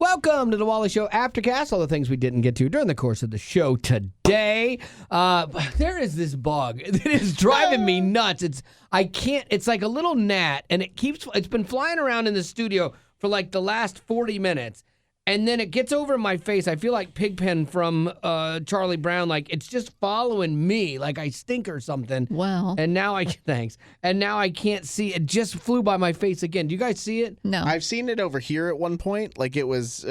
Welcome to the Wally Show Aftercast. All the things we didn't get to during the course of the show today. There is this bug that is driving me nuts. It's like a little gnat, and it's been flying around in the studio for like the last 40 minutes. And then it gets over my face. I feel like Pigpen from Charlie Brown. Like it's just following me, like I stink or something. Well. And now thanks. And now I can't see. It just flew by my face again. Do you guys see it? No. I've seen it over here at one point. Like it was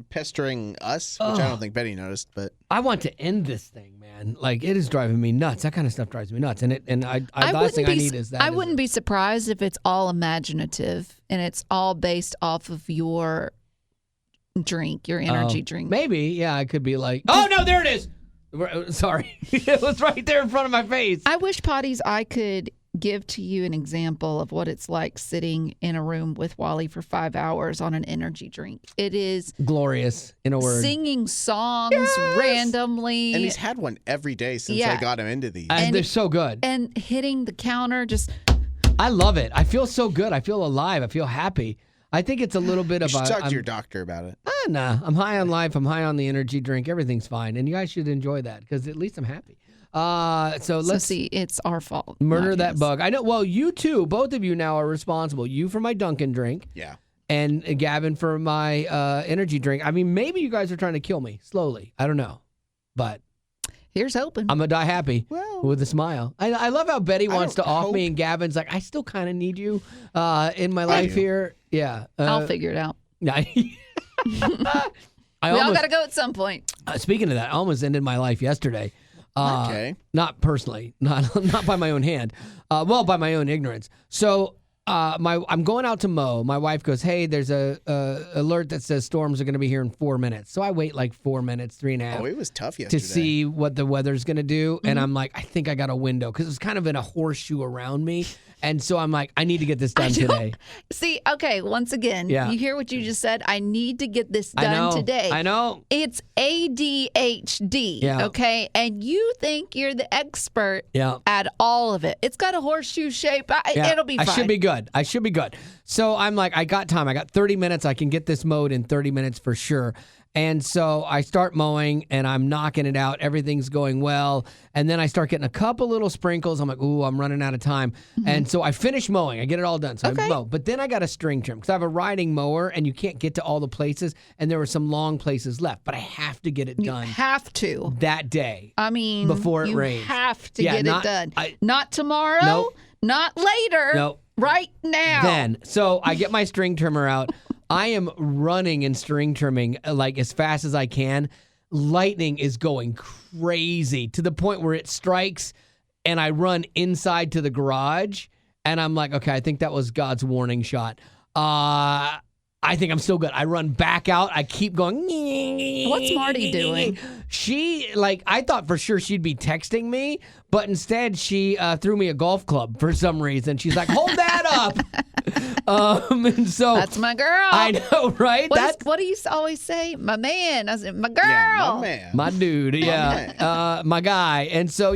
pestering us, which I don't think Betty noticed. But I want to end this thing, man. Like it is driving me nuts. That kind of stuff drives me nuts. And the last thing I need is that. I wouldn't be surprised if it's all imaginative and it's all based off of your drink, your energy drink. Maybe, yeah, I could be like, oh no, there it is. Sorry, it was right there in front of my face. I wish, Potties, I could give to you an example of what it's like sitting in a room with Wally for 5 hours on an energy drink. It is glorious, in a word. Singing songs randomly. And he's had one every day since I got him into these. And they're so good. And hitting the counter, just... I love it. I feel so good. I feel alive. I feel happy. I think it's a little bit of you should talk to your doctor about it. Nah, I'm high on life. I'm high on the energy drink. Everything's fine. And you guys should enjoy that because at least I'm happy. So let's see. It's our fault. Murder that bug. I know. Well, you two, both of you now are responsible. You for my Dunkin' drink. Yeah. And Gavin for my energy drink. I mean, maybe you guys are trying to kill me slowly. I don't know. But here's hoping. I'm going to die happy with a smile. I love how Betty wants to off me and Gavin's like, I still kind of need you in my life here. Yeah. I'll figure it out. Yeah. We all got to go at some point. Speaking of that, I almost ended my life yesterday. Okay. Not personally, not by my own hand. Well, by my own ignorance. So I'm going out to mow. My wife goes, hey, there's a alert that says storms are going to be here in 4 minutes. So I wait like 4 minutes, 3.5. Oh, it was tough yesterday. To see what the weather's going to do. Mm-hmm. And I'm like, I think I got a window because it's kind of in a horseshoe around me. And so I'm like, I need to get this done today. See, okay, once again, you hear what you just said? I need to get this done today. I know. It's ADHD, okay? And you think you're the expert at all of it. It's got a horseshoe shape. It'll be fine. I should be good. So I'm like, I got time. I got 30 minutes. I can get this mowed in 30 minutes for sure. And so I start mowing, and I'm knocking it out. Everything's going well. And then I start getting a couple little sprinkles. I'm like, ooh, I'm running out of time. Mm-hmm. And so I finish mowing. I get it all done. So I mow. But then I got a string trim because I have a riding mower, and you can't get to all the places. And there were some long places left. But I have to get it done. You have to. That day. I mean, before it rains. You have to get it done. Not tomorrow. Nope. Not later. Nope. Right now. Then. So I get my string trimmer out. I am running and string trimming like as fast as I can. Lightning is going crazy to the point where it strikes and I run inside to the garage and I'm like, okay, I think that was God's warning shot. I think I'm still good. I run back out. I keep going. What's Marty doing? She, I thought for sure she'd be texting me, but instead she threw me a golf club for some reason. She's like, hold that up. And so that's my girl. I know, right? What do you always say? My man. I said, my girl. Yeah, my man. My dude. Yeah. My guy. And so,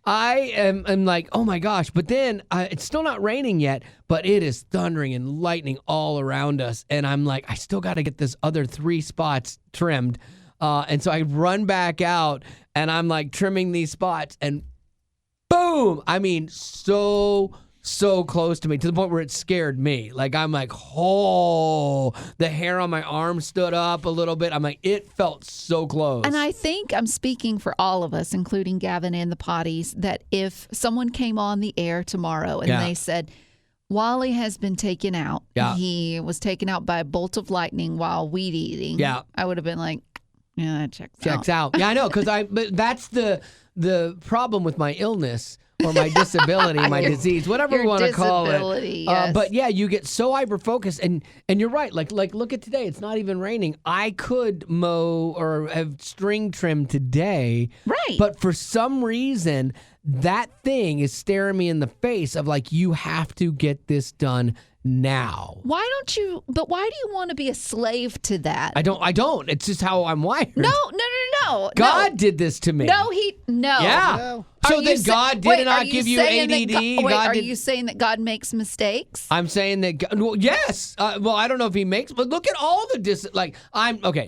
I am like, oh my gosh. But then it's still not raining yet, but it is thundering and lightning all around us. And I'm like, I still got to get this other 3 spots trimmed. And so I run back out and I'm like trimming these spots and boom. I mean, so close to me to the point where it scared me. Like, I'm like, oh, the hair on my arm stood up a little bit. I'm like, it felt so close. And I think I'm speaking for all of us, including Gavin and the Potties, that if someone came on the air tomorrow and they said, Wally has been taken out. Yeah. He was taken out by a bolt of lightning while weed eating. Yeah. I would have been like, yeah, that checks out. Yeah, I know, but that's the problem with my illness. Or my disability, my disease, whatever you want to call it. Yes. But yeah, you get so hyper-focused, and you're right. Like look at today. It's not even raining. I could mow or have string trimmed today. Right. But for some reason, that thing is staring me in the face of like, you have to get this done now. Why do you want to be a slave to that? I don't. It's just how I'm wired. No. God did this to me. No. Yeah. No. So then God did not give you ADD? Are you saying that God makes mistakes? I'm saying that, well, yes. Well, I don't know if he makes, but look at all the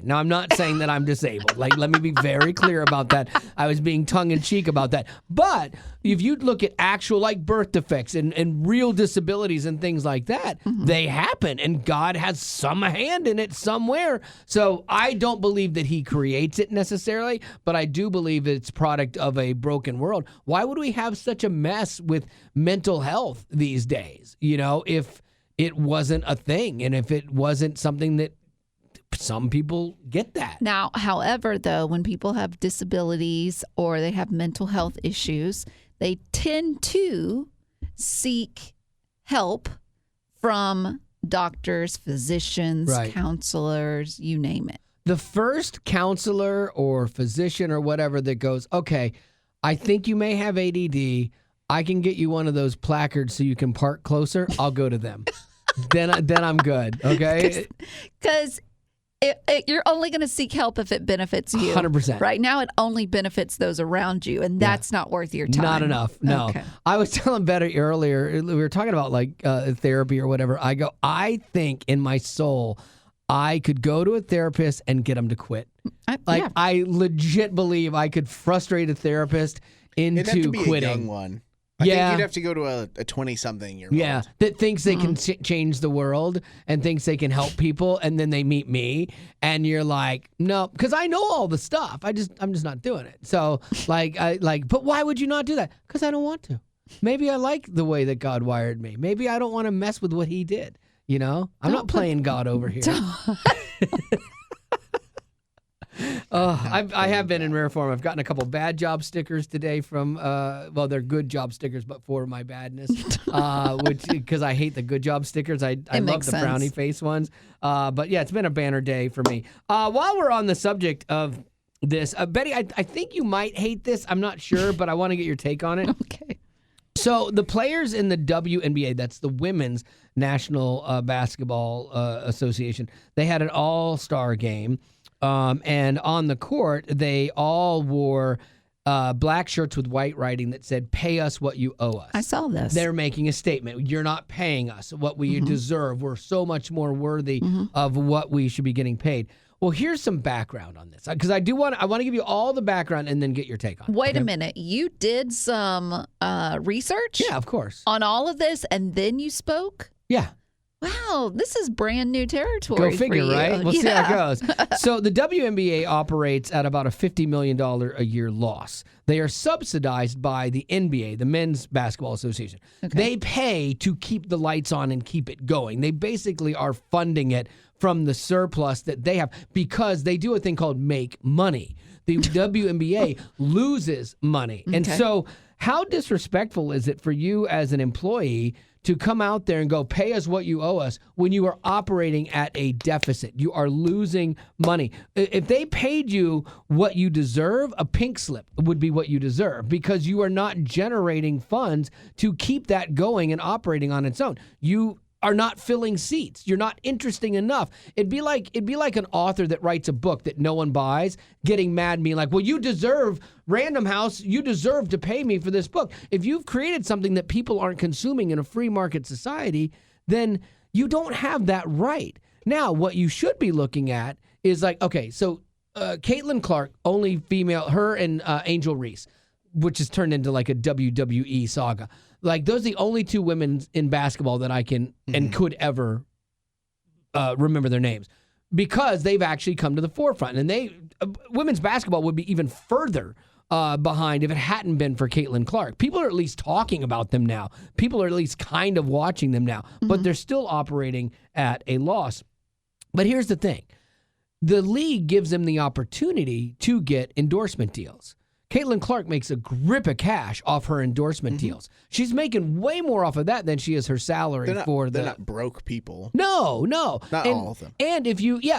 now I'm not saying that I'm disabled. Like, let me be very clear about that. I was being tongue-in-cheek about that. But if you look at actual, like, birth defects and real disabilities and things like that, they happen, and God has some hand in it somewhere. So I don't believe that he creates it necessarily, but I do believe it's product of a broken world. Why would we have such a mess with mental health these days, if it wasn't a thing and if it wasn't something that some people get that? Now, however, though, when people have disabilities or they have mental health issues, they tend to seek help from doctors, physicians, counselors, you name it. The first counselor or physician or whatever that goes, okay, I think you may have ADD. I can get you one of those placards so you can park closer. I'll go to them. then I'm good. Okay. Because you're only going to seek help if it benefits you. 100%. Right now, it only benefits those around you, and that's not worth your time. Not enough. No. Okay. I was telling Betty earlier, we were talking about therapy or whatever. I think in my soul, I could go to a therapist and get them to quit. I legit believe I could frustrate a therapist into It'd have to be quitting. A young one. I think you'd have to go to a 20-something-year-old. Yeah, that thinks they can change the world and thinks they can help people, and then they meet me, and you're like, no, because I know all the stuff. I'm just not doing it. So, but why would you not do that? Because I don't want to. Maybe I like the way that God wired me. Maybe I don't want to mess with what he did. I'm not playing God over here. I have been in rare form. I've gotten a couple bad job stickers today from, they're good job stickers, but for my badness, because I hate the good job stickers. I love the frowny face ones. But yeah, it's been a banner day for me. While we're on the subject of this, Betty, I think you might hate this. I'm not sure, but I want to get your take on it. Okay. So the players in the WNBA, that's the Women's National Basketball Association, they had an all-star game. And on the court, they all wore black shirts with white writing that said, "Pay us what you owe us." I saw this. They're making a statement. You're not paying us what we deserve. We're so much more worthy of what we should be getting paid. Well, here's some background on this, because I want to give you all the background and then get your take on it. Wait a minute. You did some research? Yeah, of course. On all of this, and then you spoke? Yeah. Wow, this is brand new territory. Go figure, for you. right? We'll see how it goes. So the WNBA operates at about a $50 million a year loss. They are subsidized by the NBA, the Men's Basketball Association. Okay. They pay to keep the lights on and keep it going. They basically are funding it from the surplus that they have, because they do a thing called make money. The WNBA loses money. Okay. And so how disrespectful is it for you as an employee to come out there and go, pay us what you owe us, when you are operating at a deficit? You are losing money. If they paid you what you deserve, a pink slip would be what you deserve, because you are not generating funds to keep that going and operating on its own. You are not filling seats. You're not interesting enough. It'd be like an author that writes a book that no one buys, getting mad, being like, well, you deserve, Random House, you deserve to pay me for this book. If you've created something that people aren't consuming in a free market society, then you don't have that right. Now, what you should be looking at is like, okay, so Caitlin Clark, only female, her and Angel Reese, which has turned into like a WWE saga. Like, those are the only two women in basketball that I can and could ever remember their names, because they've actually come to the forefront. And women's basketball would be even further behind if it hadn't been for Caitlin Clark. People are at least talking about them now. People are at least kind of watching them now, but they're still operating at a loss. But here's the thing. The league gives them the opportunity to get endorsement deals. Caitlin Clark makes a grip of cash off her endorsement deals. She's making way more off of that than she is her salary they're not broke people. No. Not all of them. And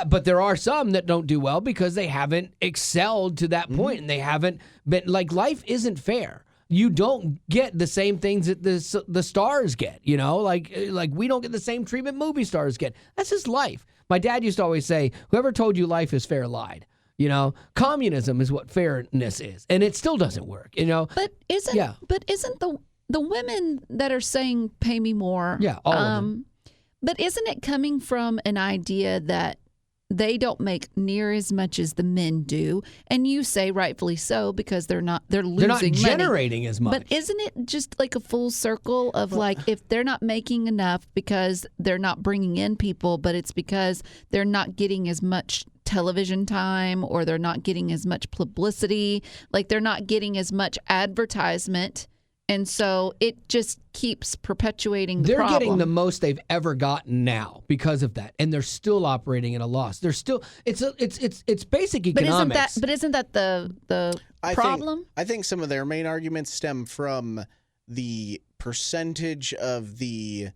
but there are some that don't do well because they haven't excelled to that point, and they haven't been, like, life isn't fair. You don't get the same things that the stars get, like we don't get the same treatment movie stars get. That's just life. My dad used to always say, whoever told you life is fair lied. Communism is what fairness is, and it still doesn't work. But isn't the women that are saying pay me more? Yeah, all of them. But isn't it coming from an idea that they don't make near as much as the men do? And you say rightfully so, because they're losing They're not money. generating as much. But isn't it just like a full circle of if they're not making enough because they're not bringing in people, but it's because they're not getting as much television time, or they're not getting as much publicity, like they're not getting as much advertisement. And so it just keeps perpetuating the problem. They're getting the most they've ever gotten now because of that, and they're still operating at a loss. They're still it's basic economics. But isn't that the problem? I think some of their main arguments stem from the percentage of the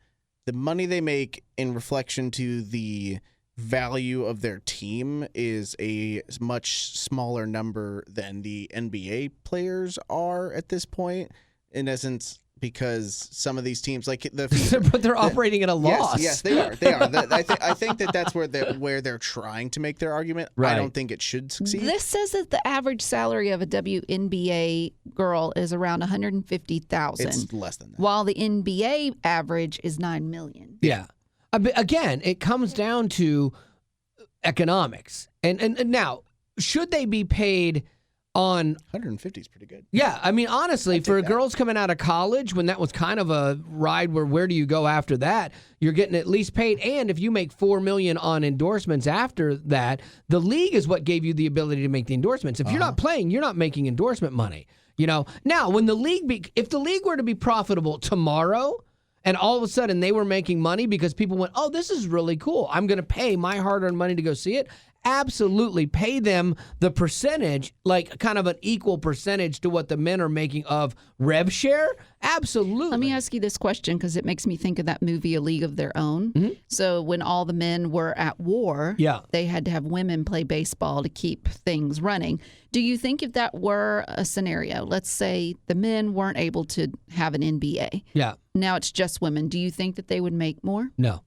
money they make in reflection to the value of their team is a much smaller number than the NBA players are at this point. In essence, because some of these teams, like but they're operating at a loss. Yes, they are. They are. I think that's where they're trying to make their argument. Right. I don't think it should succeed. This says that the average salary of a WNBA girl is around $150,000. It's less than that. While the NBA average is $9 million. Yeah. Again, it comes down to economics. And now, should they be paid on 150 is pretty good. Yeah, I mean, honestly, for girls coming out of college, when that was kind of a ride where do you go after that? You're getting at least paid, and if you make $4 million on endorsements after that, the league is what gave you the ability to make the endorsements. If you're not playing, you're not making endorsement money. Now when if the league were to be profitable tomorrow, and all of a sudden they were making money because people went, oh, this is really cool, I'm going to pay my hard-earned money to go see it. Absolutely pay them the percentage, like kind of an equal percentage to what the men are making of rev share. Absolutely. Let me ask you this question, because it makes me think of that movie, A League of Their Own. Mm-hmm. So when all the men were at war, they had to have women play baseball to keep things running. Do you think if that were a scenario, let's say the men weren't able to have an NBA. Yeah. Now it's just women. Do you think that they would make more? No.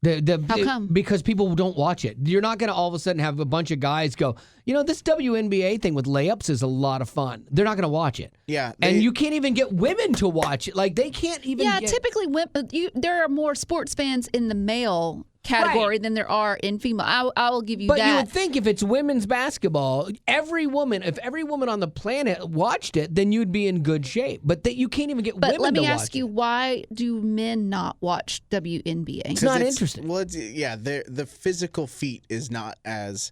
How come? Because people don't watch it. You're not going to all of a sudden have a bunch of guys go, this WNBA thing with layups is a lot of fun. They're not going to watch it. Yeah. And you can't even get women to watch it. Like, they can't even typically there are more sports fans in the male category than there are in female. I will give you that. But you would think if it's women's basketball, if every woman on the planet watched it, then you'd be in good shape. But you can't even get women to watch it. But let me ask you, why do men not watch WNBA? It's not interesting. Well, the physical feat is not as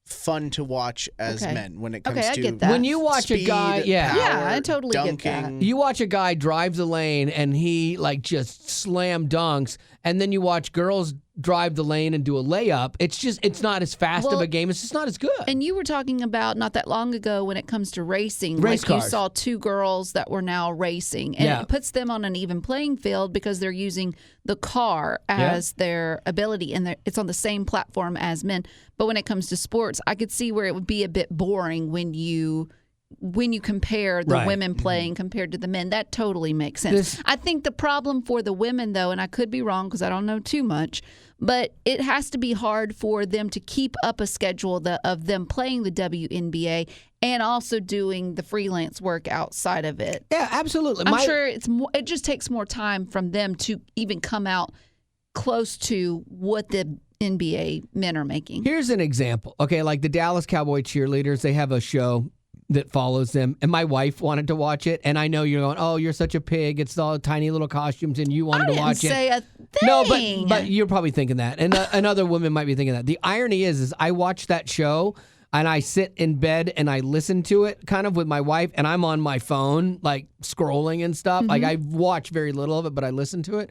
fun to watch as men when it comes I to get that. When you watch speed, a guy, power, I totally dunking. get that. You watch a guy drive the lane and he just slam dunks, and then you watch girls drive the lane and do a layup. It's not as fast of a game. It's just not as good. And you were talking about not that long ago when it comes to racing. Race cars. You saw two girls that were now racing. And it puts them on an even playing field because they're using the car as their ability. And it's on the same platform as men. But when it comes to sports, I could see where it would be a bit boring when you compare the women playing compared to the men. That totally makes sense. I think the problem for the women, though, and I could be wrong because I don't know too much, but it has to be hard for them to keep up a schedule of them playing the WNBA and also doing the freelance work outside of it. Yeah, absolutely. I'm sure it just takes more time from them to even come out close to what the NBA men are making. Here's an example. Okay, like the Dallas Cowboy cheerleaders, they have a show that follows them, and my wife wanted to watch it, and I know you're going, oh, you're such a pig, it's all tiny little costumes, and you wanted to watch it. I didn't say a thing. No, but you're probably thinking that, and another woman might be thinking that. The irony is I watch that show, and I sit in bed, and I listen to it kind of with my wife, and I'm on my phone, like scrolling and stuff. Like, I watch very little of it, but I listen to it,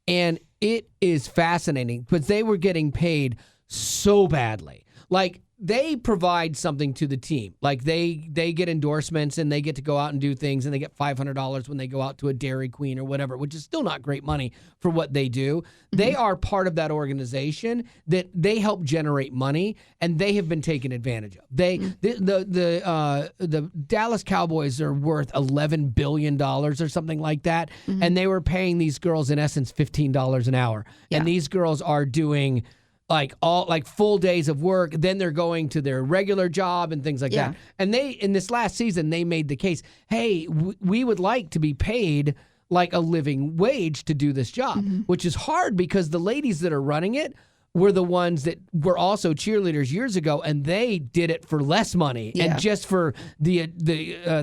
and it is fascinating, because they were getting paid so badly. Like, they provide something to the team. Like they get endorsements and they get to go out and do things, and they get $500 when they go out to a Dairy Queen or whatever, which is still not great money for what they do. They are part of that organization that they help generate money, and they have been taken advantage of. The Dallas Cowboys are worth $11 billion or something like that, and they were paying these girls in essence $15 an hour, and these girls are doing like full days of work. Then they're going to their regular job and things like Yeah. that. And they, in this last season, they made the case, hey, we would like to be paid like a living wage to do this job, which is hard because the ladies that are running it were the ones that were also cheerleaders years ago, and they did it for less money and just for the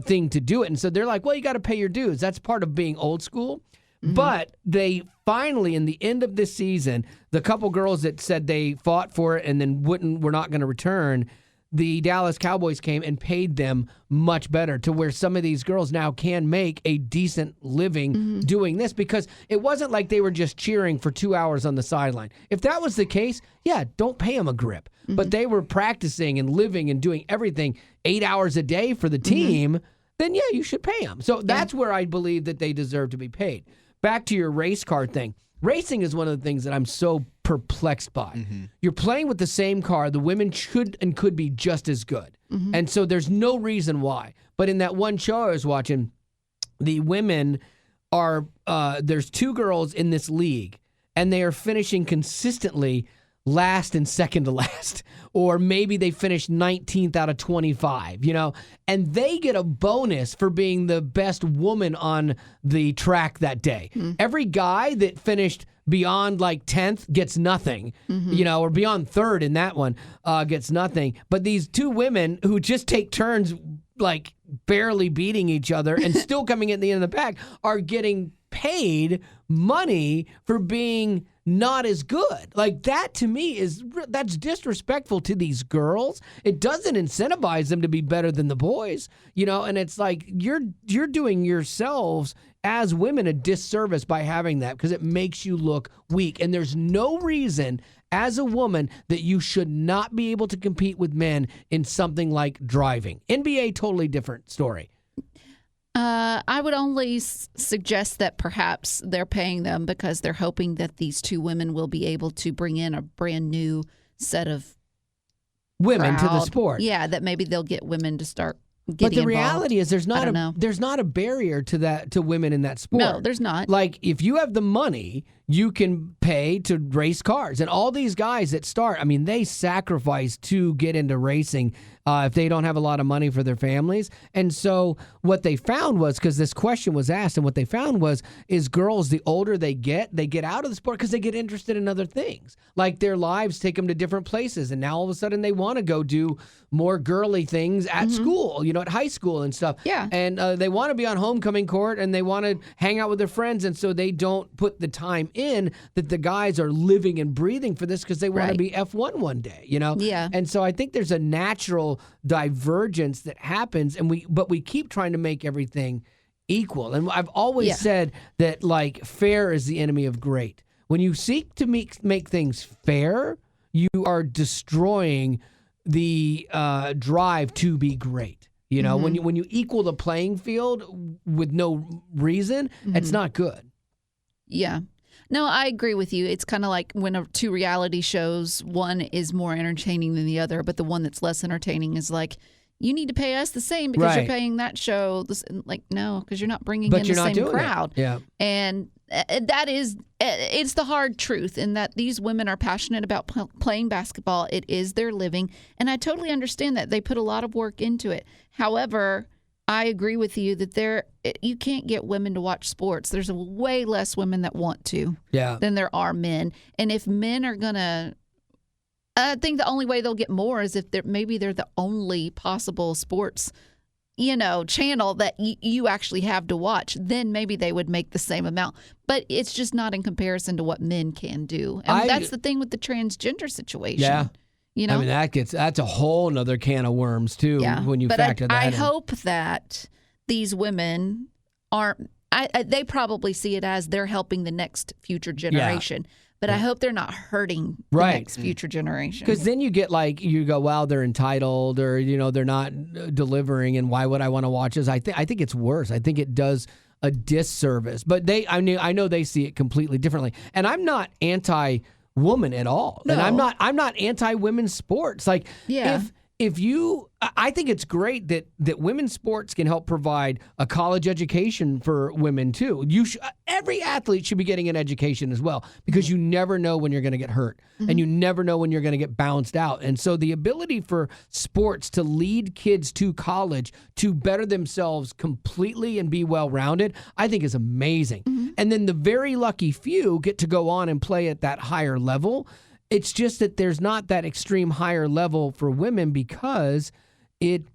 thing to do it. And so they're like, well, you got to pay your dues. That's part of being old school. But they finally, in the end of this season, the couple girls that said they fought for it and then were not going to return, the Dallas Cowboys came and paid them much better to where some of these girls now can make a decent living doing this, because it wasn't like they were just cheering for 2 hours on the sideline. If that was the case, yeah, don't pay them a grip. But they were practicing and living and doing everything 8 hours a day for the team, then yeah, you should pay them. So that's where I believe that they deserve to be paid. Back to your race car thing. Racing is one of the things that I'm so perplexed by. You're playing with the same car. The women should and could be just as good. And so there's no reason why. But in that one show I was watching, the women are, there's 2 girls in this league, and they are finishing consistently last and second to last, or maybe they finished 19th out of 25, and they get a bonus for being the best woman on the track that day. Every guy that finished beyond like 10th gets nothing, or beyond third in that one gets nothing. But these 2 women who just take turns like barely beating each other and still coming in the end of the pack are getting paid money for being not as good. Like, that to me that's disrespectful to these girls. It doesn't incentivize them to be better than the boys, and it's like you're doing yourselves as women a disservice by having that, because it makes you look weak. And there's no reason as a woman that you should not be able to compete with men in something like driving. NBA, totally different story. I would only suggest that perhaps they're paying them because they're hoping that these 2 women will be able to bring in a brand new set of women crowd. to the sport. Yeah, that maybe they'll get women to start getting But the involved. reality is there's not a barrier to women in that sport. No, there's not. Like, if you have the money, you can pay to race cars. And all these guys that start, I mean, they sacrifice to get into racing if they don't have a lot of money for their families. And so what they found was, because this question was asked, and what they found is girls, the older they get out of the sport because they get interested in other things. Like, their lives take them to different places. And now all of a sudden they want to go do more girly things at school, at high school and stuff. Yeah. And they want to be on homecoming court, and they want to hang out with their friends. And so they don't put the time in that the guys are living and breathing for this because they want to be F1 one day, Yeah. And so I think there's a natural divergence that happens, but we keep trying to make everything equal. And I've always said that, like, fair is the enemy of great. When you seek to make things fair, you are destroying the drive to be great. When you equal the playing field with no reason, it's not good. Yeah. No, I agree with you. It's kind of like when 2 reality shows, one is more entertaining than the other, but the one that's less entertaining is like, you need to pay us the same because you're paying that show. Like, no, because you're not bringing in the same crowd. Yeah. And it's the hard truth in that these women are passionate about playing basketball. It is their living. And I totally understand that. They put a lot of work into it. However, I agree with you that you can't get women to watch sports. There's way less women that want to than there are men. And if men are going to, I think the only way they'll get more is if they're the only possible sports, channel that you actually have to watch. Then maybe they would make the same amount. But it's just not in comparison to what men can do. And that's the thing with the transgender situation. Yeah. I mean, that's a whole nother can of worms too. When you factor that in. I hope that these women aren't. They probably see it as they're helping the next future generation. But I hope they're not hurting the next future generation. Because then you get you go, well, they're entitled, or they're not delivering, and why would I want to watch this? I think it's worse. I think it does a disservice. But I know they see it completely differently, and I'm not anti-woman at all, and I'm not anti-women's sports. Like, I think it's great that women's sports can help provide a college education for women too. Every athlete should be getting an education as well, because you never know when you're going to get hurt, and you never know when you're going to get bounced out. And so the ability for sports to lead kids to college to better themselves completely and be well-rounded, I think is amazing. And then the very lucky few get to go on and play at that higher level. It's just that there's not that extreme higher level for women because it's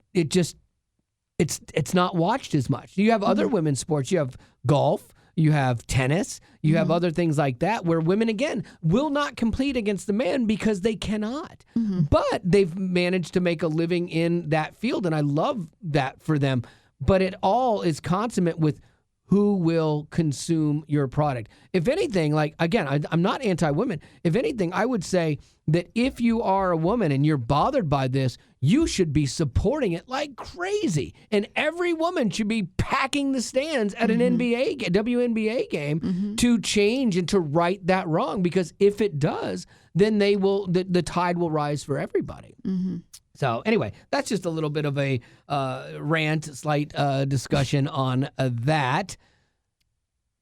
not watched as much. You have other women's sports. You have golf, you have tennis, you have other things like that where women, again, will not compete against the men because they cannot. But they've managed to make a living in that field, and I love that for them. But it all is consummate with who will consume your product. If anything, like, again, I'm not anti-women. If anything, I would say that if you are a woman and you're bothered by this, you should be supporting it like crazy. And every woman should be packing the stands at an WNBA game to change and to right that wrong. Because if it does, then the tide will rise for everybody. So anyway, that's just a little bit of a rant, slight discussion on that.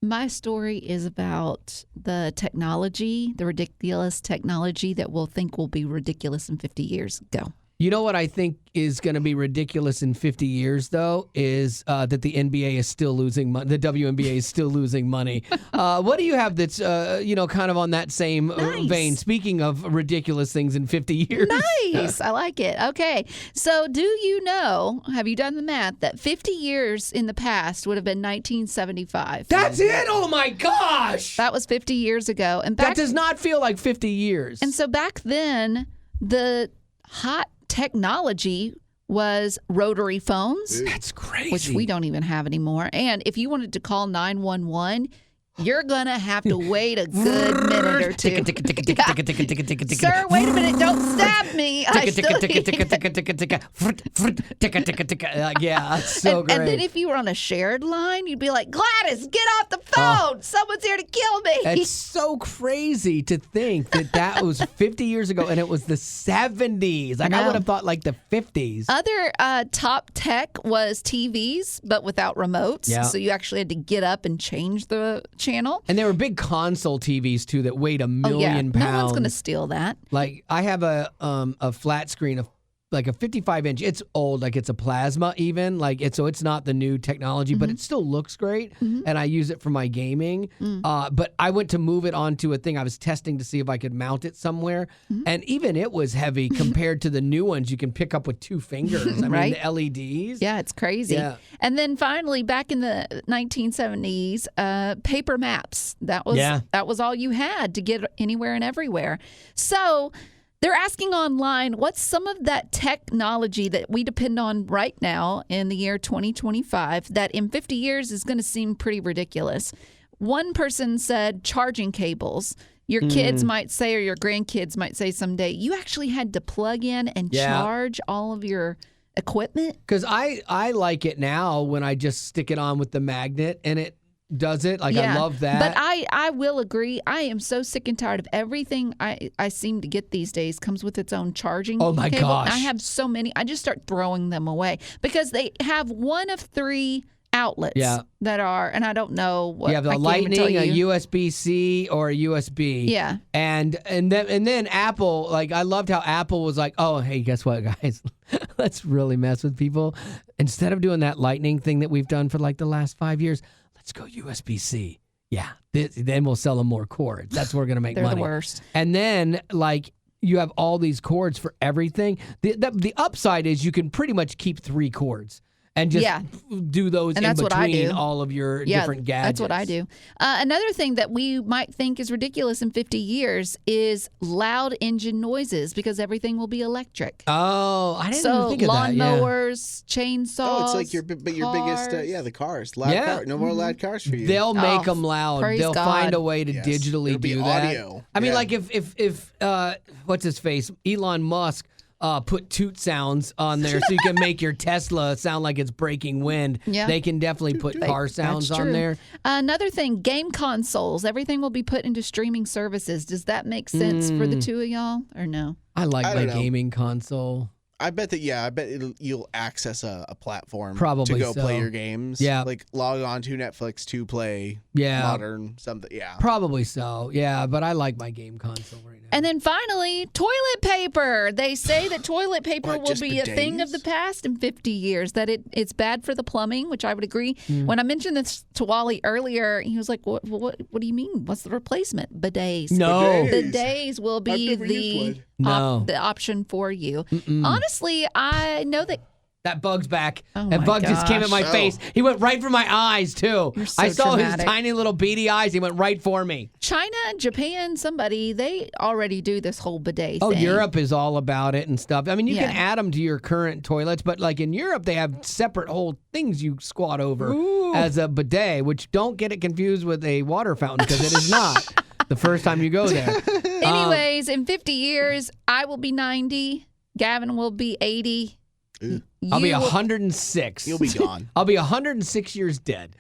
My story is about the technology, the ridiculous technology that we'll think will be ridiculous in 50 years. Go. You know what I think is going to be ridiculous in 50 years, though, is that the NBA is still losing money. The WNBA is still losing money. What do you have that's, kind of on that same vein? Speaking of ridiculous things in 50 years. Nice. I like it. Okay. So have you done the math, that 50 years in the past would have been 1975? That's it? Oh, my gosh. That was 50 years ago. And that does not feel like 50 years. And so back then, the hot technology was rotary phones. That's crazy. Which we don't even have anymore. And if you wanted to call 911, you're going to have to wait a good minute or two. Sir, wait a minute. Don't stab me. Yeah, that's so great. And then if you were on a shared line, you'd be like, Gladys, get off the phone. Someone's here to kill me. It's so crazy to think that was 50 years ago, and it was the 70s. Like, I would have thought like the 50s. Other top tech was TVs, but without remotes. Yeah. So you actually had to get up and change the channel. And there were big console TVs too that weighed 1 million pounds. No one's going to steal that. Like, I have a flat screen of like a 55-inch. It's old, like it's a plasma even. Like it's not the new technology, but it still looks great, and I use it for my gaming. But I went to move it onto a thing. I was testing to see if I could mount it somewhere, and even it was heavy compared to the new ones you can pick up with 2 fingers. I mean, the LEDs. Yeah, it's crazy. Yeah. And then finally, back in the 1970s, paper maps. That was all you had to get anywhere and everywhere. So they're asking online, what's some of that technology that we depend on right now in the year 2025 that in 50 years is going to seem pretty ridiculous? One person said charging cables. Your kids might say, or your grandkids might say someday, you actually had to plug in and charge all of your equipment? Because I like it now when I just stick it on with the magnet and it does it. Like, I love that. But I will agree. I am so sick and tired of everything I seem to get these days comes with its own charging cable. Oh, my gosh. I have so many. I just start throwing them away because they have one of 3 outlets that are, and I don't know what. You have the Lightning, a USB-C, or a USB. Yeah. And then Apple, like, I loved how Apple was like, oh, hey, guess what, guys? Let's really mess with people. Instead of doing that Lightning thing that we've done for like the last 5 years, let's go USB-C. Yeah. Then we'll sell them more cords. That's where we're going to make They're money. the worst. And then, like, you have all these cords for everything. The upside is you can pretty much keep 3 cords and just do those in between all of your different gadgets. That's what I do. Another thing that we might think is ridiculous in 50 years is loud engine noises because everything will be electric. Oh, I didn't even think of that. Lawnmowers, chainsaws. Oh, it's like your biggest, the cars. Loud cars. No more loud cars for you. They'll make them loud. They'll find a way to digitally do that. Audio. I mean, like if what's his face, Elon Musk, put toot sounds on there so you can make your Tesla sound like it's breaking wind. Yeah. They can definitely put car sounds on there. Another thing, game consoles. Everything will be put into streaming services. Does that make sense for the two of y'all or no? I like my gaming console. I bet that, I bet you'll access a platform Probably to go so. play your games. Yeah. Like log on to Netflix to play modern something. Yeah. Probably so. Yeah, but I like my game console right now. And then finally, toilet paper. They say that toilet paper What, will just be a thing of the bidets? past in 50 years, that it's bad for the plumbing, which I would agree. When I mentioned this to Wally earlier, he was like, what do you mean? What's the replacement? Bidets. No. Bidets. Bidets will be I've never used one. the option for you. Honestly, I know that. That bug's back. Oh That my bug just came at my gosh. face. He went right for my eyes, too. You're so I saw dramatic. his tiny little beady eyes. He went right for me. China, Japan, somebody, they already do this whole bidet Oh, thing. Europe is all about it and stuff. I mean, you can Yeah. add them to your current toilets, but like in Europe, they have separate whole things you squat over as a bidet, which don't get it confused with a water fountain because it is not the first time you go there. Anyways, in 50 years, I will be 90. Gavin will be 80. Ew. I'll be You will- 106. You'll be gone. I'll be 106 years dead.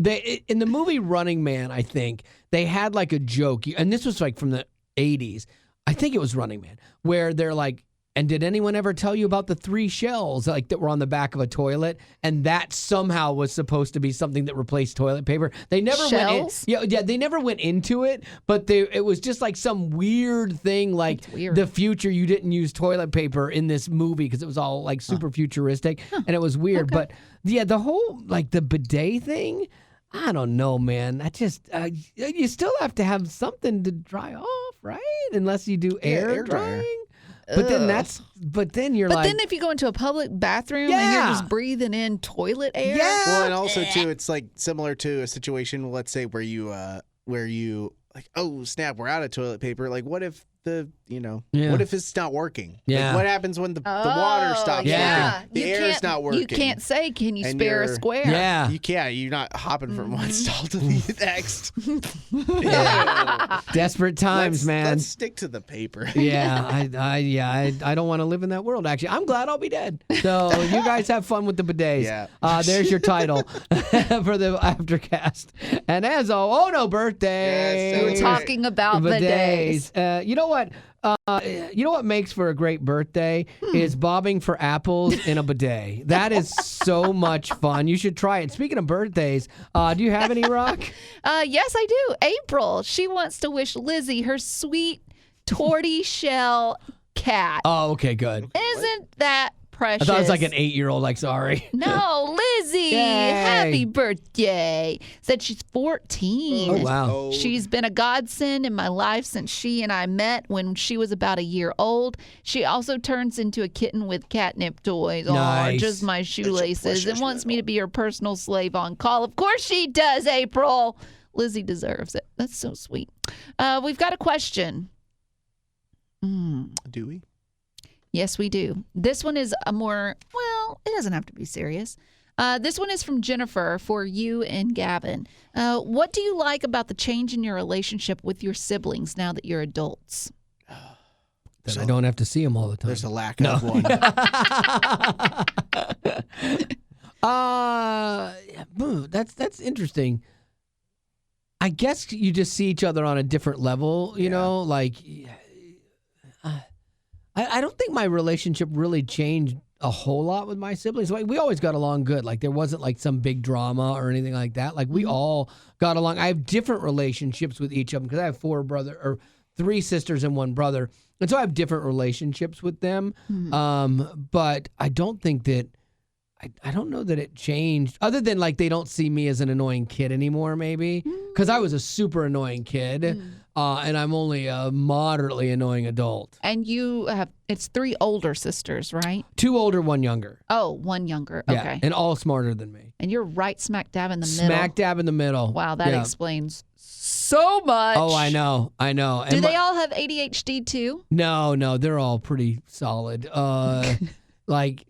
They in the movie Running Man, I think they had like a joke, and this was like from the 80s. I think it was Running Man, where they're like, and did anyone ever tell you about the 3 shells like that were on the back of a toilet? And that somehow was supposed to be something that replaced toilet paper. They never Shells? went in, yeah, they never went into it, but it was just like some weird thing, like That's weird. the future you didn't use toilet paper in this movie because it was all like super futuristic and it was weird. But yeah, the whole like the bidet thing, I don't know, man. I just you still have to have something to dry off, right? Unless you do air air dryer. drying. But then you're But like, then if you go into a public bathroom and Yeah. you're just breathing in toilet air. Yeah. Well, and also too, it's like similar to a situation, let's say where you like, oh snap, we're out of toilet paper. Like, what if what if it's not working? Yeah. Like, what happens when the water stops yeah. working? The You air is can't- not working. You can't say, can you And spare a you're- square? yeah. You can't. You're not hopping from one stall to the next. Desperate times, man. Let's stick to the paper. Yeah, I don't want to live in that world. Actually, I'm glad I'll be dead. So you guys have fun with the bidets. Yeah. There's your title for the Aftercast. And as oh no, birthday. Yes, We're talking about bidets. You know what? You know what makes for a great birthday is bobbing for apples in a bidet. That is so much fun. You should try it. Speaking of birthdays, do you have any, Rock? Yes, I do. April, she wants to wish Lizzie her sweet tortoise-shell cat. Oh, okay, good. Isn't that precious? I thought it was like an 8-year-old. Like, sorry. No, Lizzie, Yay. happy birthday. Said she's 14. Oh wow. Oh, She's been a godsend in my life since she and I met when she was about a year old. She also turns into a kitten with catnip toys. Nice. Oh, just my shoelaces. And precious wants me to little- be her personal slave on call. Of course she does, April. Lizzie deserves it. That's so sweet. We've got a question. do we? Yes, we do. This one is a more, well, it doesn't have to be serious. This one is from Jennifer for you and Gavin. What do you like about the change in your relationship with your siblings now that you're adults? That I don't have to see them all the time. There's a lack of one. That's interesting. I guess you just see each other on a different level, you know, like I don't think my relationship really changed a whole lot with my siblings. Like we always got along good. Like there wasn't like some big drama or anything like that. Like we all got along. I have different relationships with each of them because I have 3 sisters and 1 brother. And so I have different relationships with them. But I don't think that I don't know that it changed other than like they don't see me as an annoying kid anymore, maybe because I was a super annoying kid and I'm only a moderately annoying adult. And you have, it's 3 older sisters, right? 2 older, 1 younger. Oh, 1 younger. Yeah, Okay. and all smarter than me. And you're right smack dab in the middle. Smack dab in the middle. Wow, that Yeah. explains so much. Oh, I know. Do And they all have ADHD too? No, they're all pretty solid. Like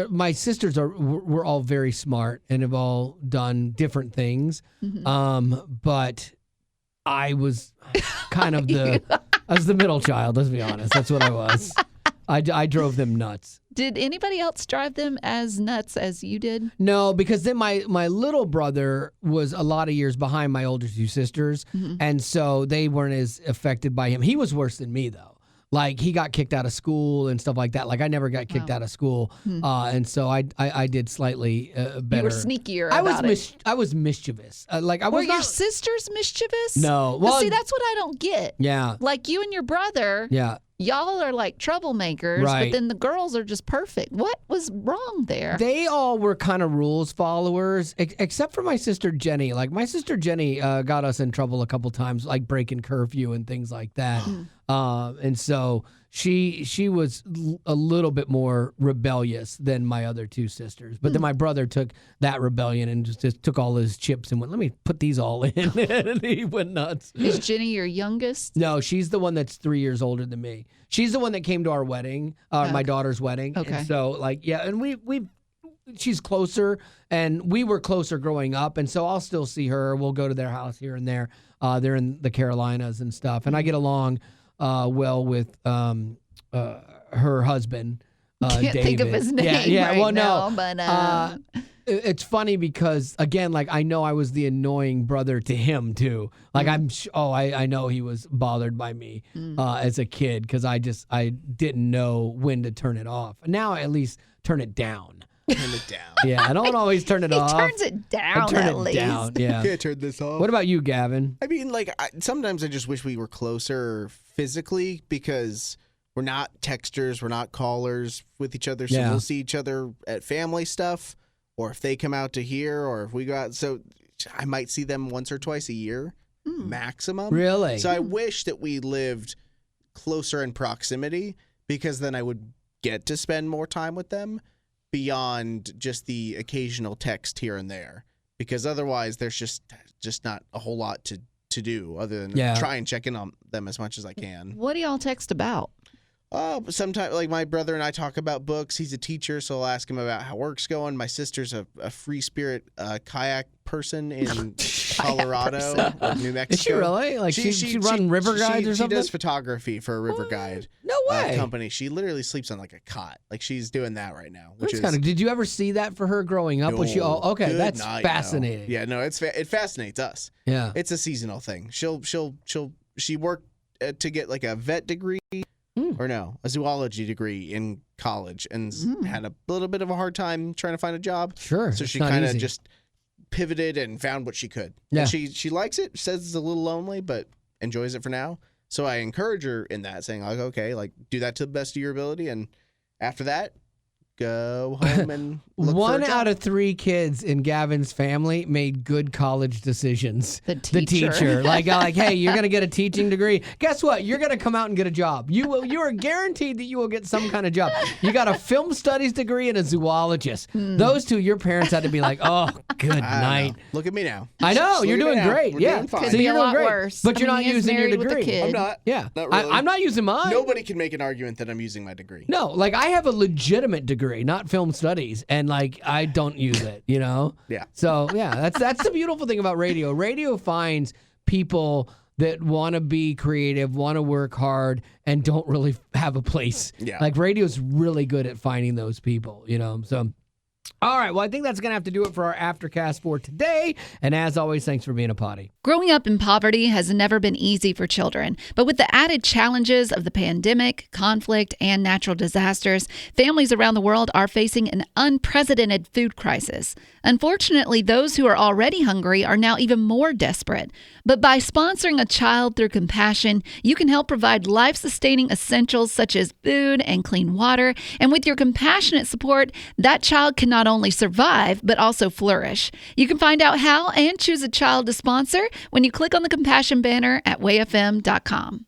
my sisters were all very smart and have all done different things. But I was kind of I was the middle child. Let's be honest. That's what I was. I drove them nuts. Did anybody else drive them as nuts as you did? No, because then my little brother was a lot of years behind my older 2 sisters, and so they weren't as affected by him. He was worse than me though. Like he got kicked out of school and stuff like that. Like I never got kicked out of school, and so I did slightly better. You were sneakier about it. I was mischievous. Like I Were was your not. sisters mischievous? No. Well, Well, see, that's what I don't get. yeah, Like you and your brother, yeah. y'all are like troublemakers, Right. but then the girls are just perfect. What was wrong there? They all were kind of rules followers, except for my sister Jenny. Like my sister Jenny got us in trouble a couple times, like breaking curfew and things like that. And so she was a little bit more rebellious than my other two sisters. But then my brother took that rebellion and just took all his chips and went, let me put these all in. And he went nuts. Is Jenny your youngest? No, she's the one that's 3 years older than me. She's the one that came to our wedding, my daughter's wedding. Okay. And so, like, yeah, and she's closer, and we were closer growing up, and so I'll still see her. We'll go to their house here and there. They're in the Carolinas and stuff, and I get along well with her husband, Can't David. think of his name Yeah, right well, now, no. but It's funny because again, like I know I was the annoying brother to him too. Like I know he was bothered by me as a kid because I didn't know when to turn it off. Now I at least turn it down. Turn it down. Yeah, I don't always turn it he off. turns it down I turn at it least. down. Yeah. Can't turn this off. What about you, Gavin? I mean, like, sometimes I just wish we were closer physically because we're not texters, we're not callers with each other, so Yeah. we'll see each other at family stuff, or if they come out to here, or if we go out. So I might see them once or twice a year, maximum. Really? So I wish that we lived closer in proximity because then I would get to spend more time with them beyond just the occasional text here and there. Because otherwise, there's just not a whole lot to do other than try and check in on them as much as I can. What do y'all text about? Sometimes, like my brother and I talk about books. He's a teacher, so I'll ask him about how work's going. My sister's a free spirit kayak person in Colorado or New Mexico. Is she really? Like she run river guides or something? She does photography for a river guide. No way. Company. She literally sleeps on like a cot. Like she's doing that right now. Which That's is did you ever see that for her growing up? Was she okay? good That's night, fascinating. No. Yeah, no, it fascinates us. Yeah. It's a seasonal thing. She worked to get like a vet degree. Or no, a zoology degree in college and had a little bit of a hard time trying to find a job. Sure. So it's she not kind of easy. just pivoted and found what she could. Yeah. And she likes it, says it's a little lonely, but enjoys it for now. So I encourage her in that, saying like, okay, like do that to the best of your ability. And after that, go home and look for a One job. out of 3 kids in Gavin's family made good college decisions. The teacher. Like, hey, you're going to get a teaching degree. Guess what? You're going to come out and get a job. You are guaranteed that you will get some kind of job. You got a film studies degree and a zoologist. Those two, your parents had to be like, oh, good I night. know. Look at me now. I know. Look You're at me doing now. great. We're Yeah. doing fine. Could So be you're a doing lot great. worse. But I you're mean, not he is using your married with a degree. kid. I'm not. Yeah. Not really. I'm not using mine. Nobody can make an argument that I'm using my degree. No, like I have a legitimate degree, not film studies, and like I don't use it, you know? Yeah. So yeah, that's the beautiful thing about radio. Radio finds people that want to be creative, want to work hard, and don't really have a place. Yeah. Like radio's really good at finding those people, you know? So all right, well, I think that's going to have to do it for our Aftercast for today. And as always, thanks for being a potty. Growing up in poverty has never been easy for children, but with the added challenges of the pandemic, conflict, and natural disasters, families around the world are facing an unprecedented food crisis. Unfortunately, those who are already hungry are now even more desperate. But by sponsoring a child through compassion, you can help provide life-sustaining essentials such as food and clean water. And with your compassionate support, that child can not only survive, but also flourish. You can find out how and choose a child to sponsor when you click on the compassion banner at wayfm.com.